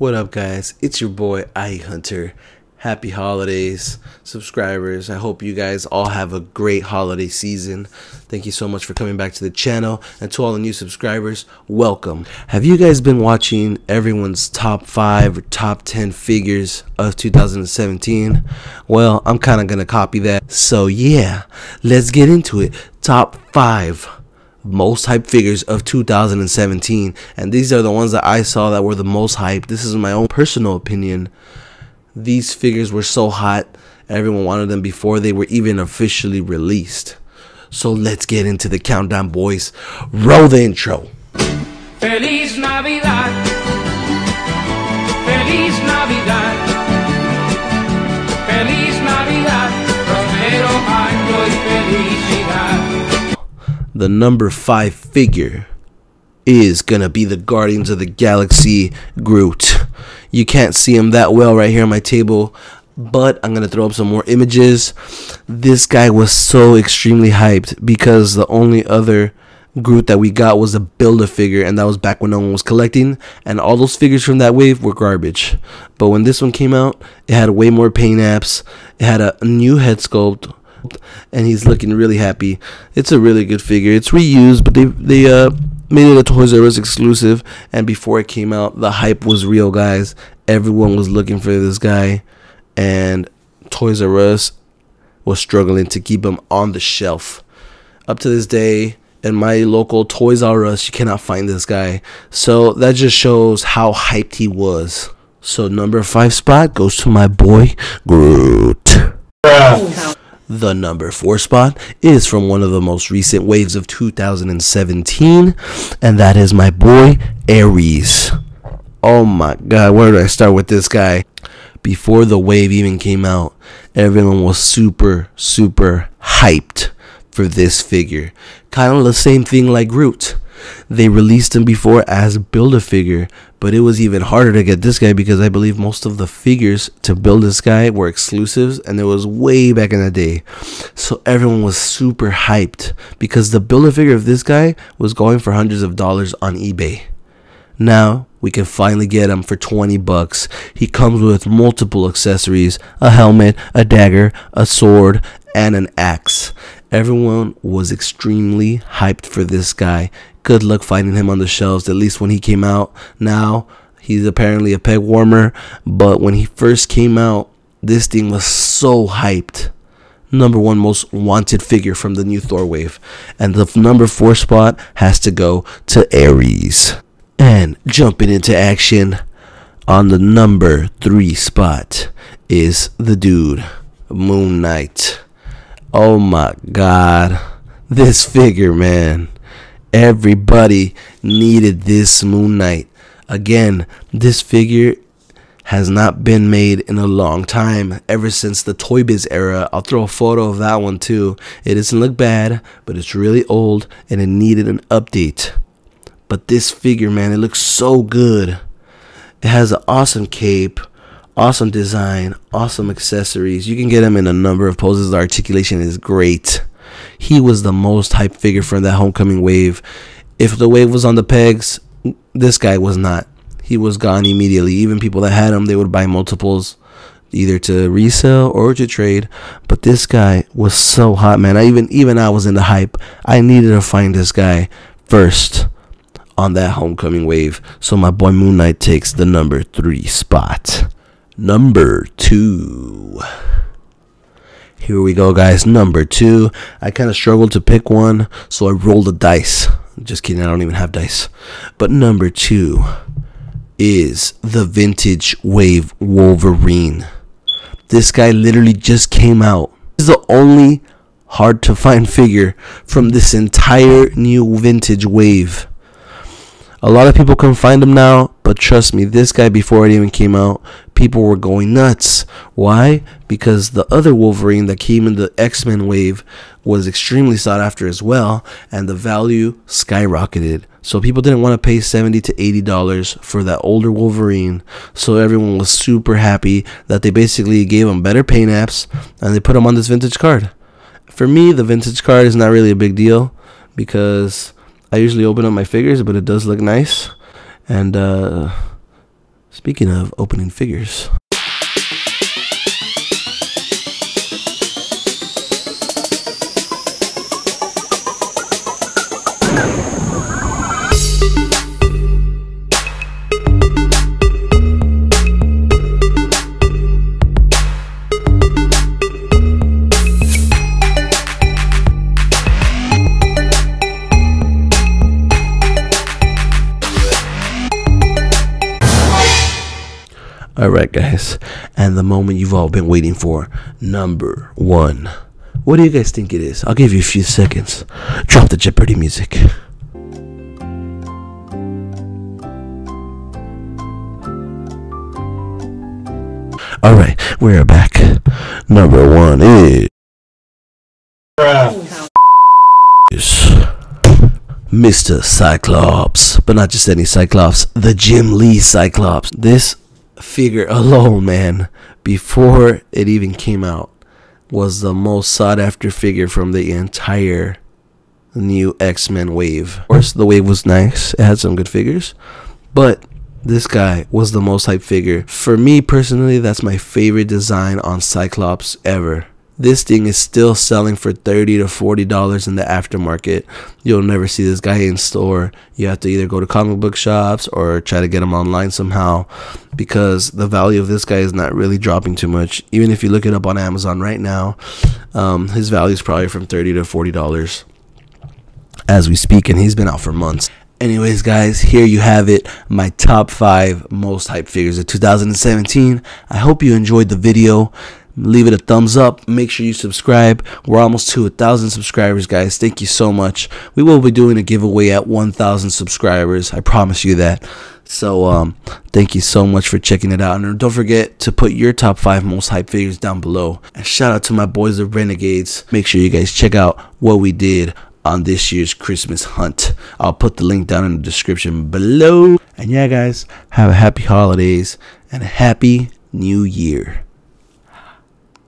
What up, guys? It's your boy I Hunter. Happy holidays, subscribers. I hope you guys all have a great holiday season. Thank you so much for coming back to the channel, and to all the new subscribers, welcome. Have you guys been watching everyone's top 5 or top 10 figures of 2017? Well, I'm kind of gonna copy that. So yeah, let's get into it. Top 5 most hyped figures of 2017, and these are the ones that I saw that were the most hyped. This is my own personal opinion. These figures were so hot, everyone wanted them before they were even officially released. So let's get into the countdown, boys. Roll the intro. Feliz Navidad, Feliz Navidad, Feliz Navidad, prospero año y felicidad. The number 5 figure is gonna be the Guardians of the Galaxy Groot. You can't see him that well right here on my table, but I'm gonna throw up some more images. This guy was so extremely hyped because the only other Groot that we got was a Build-A-Figure, and that was back when no one was collecting, and all those figures from that wave were garbage. But when this one came out, it had way more paint apps, it had a new head sculpt, and he's looking really happy. It's a really good figure. It's reused, but they made it a Toys R Us exclusive, and before it came out, the hype was real, guys. Everyone was looking for this guy, and Toys R Us was struggling to keep him on the shelf. Up to this day, in my local Toys R Us, you cannot find this guy. So that just shows how hyped he was. So number 5 spot goes to my boy Groot. The number 4 spot is from one of the most recent waves of 2017, and that is my boy Ares. Oh my god, where do I start with this guy? Before the wave even came out, everyone was super hyped for this figure. Kind of the same thing like Groot. They released him before as Build-A-Figure, but it was even harder to get this guy because I believe most of the figures to build this guy were exclusives, and it was way back in the day. So everyone was super hyped because the Build-A-Figure of this guy was going for hundreds of dollars on eBay. Now we can finally get him for 20 bucks. He comes with multiple accessories, a helmet, a dagger, a sword, and an axe. Everyone was extremely hyped for this guy. Good luck finding him on the shelves, at least when he came out. Now, he's apparently a peg warmer, but when he first came out, this thing was so hyped. Number 1 most wanted figure from the new Thor wave. And the number 4 spot has to go to Ares. And jumping into action, on the number 3 spot is the dude, Moon Knight. Oh my god, this figure, man. Everybody needed this Moon Knight. Again, this figure has not been made in a long time, ever since the Toy Biz era. I'll throw a photo of that one too. It doesn't look bad, but it's really old and it needed an update. But this figure, man, it looks so good. It has an awesome cape, awesome design, awesome accessories. You can get him in a number of poses. The articulation is great. He was the most hyped figure from that homecoming wave. If the wave was on the pegs, this guy was not. He was gone immediately. Even people that had him, they would buy multiples, either to resell or to trade. But this guy was so hot, man. Even I was in the hype. I needed to find this guy first on that homecoming wave. So my boy Moon Knight takes the number 3 spot. Number 2. Here we go, guys. Number 2. I kind of struggled to pick one, so I rolled the dice. Just kidding, I don't even have dice. But number 2 is the Vintage Wave Wolverine. This guy literally just came out. This is the only hard to find figure from this entire new Vintage Wave. A lot of people can find him now, but trust me, this guy, before it even came out, people were going nuts. Why? Because the other Wolverine that came in the X-Men wave was extremely sought after as well, and the value skyrocketed. So people didn't want to pay $70 to $80 for that older Wolverine. So everyone was super happy that they basically gave him better paint apps, and they put him on this vintage card. For me, the vintage card is not really a big deal because I usually open up my figures, but it does look nice. And Speaking of opening figures. Alright guys, and the moment you've all been waiting for, number 1. What do you guys think it is? I'll give you a few seconds. Drop the Jeopardy music. Alright, we're back. Number 1 is Mr. Cyclops. But not just any Cyclops, the Jim Lee Cyclops. This figure alone, man, before it even came out, was the most sought after figure from the entire new X-Men wave. Of course, the wave was nice, it had some good figures, but this guy was the most hyped figure. For me personally, that's my favorite design on Cyclops ever. This thing is still selling for $30 to $40 in the aftermarket. You'll never see this guy in store. You have to either go to comic book shops or try to get him online somehow, because the value of this guy is not really dropping too much. Even if you look it up on Amazon right now, his value is probably from $30 to $40 as we speak, and he's been out for months. Anyways guys, here you have it, my top 5 most hyped figures of 2017. I hope you enjoyed the video. Leave it a thumbs up. Make sure you subscribe. We're almost to 1,000 subscribers, guys. Thank you so much. We will be doing a giveaway at 1,000 subscribers. I promise you that. So thank you so much for checking it out, and don't forget to put your top 5 most hyped figures down below. And shout out to my boys the Renegades. Make sure you guys check out what we did on this year's Christmas hunt. I'll put the link down in the description below. And yeah guys, have a happy holidays and a happy new year.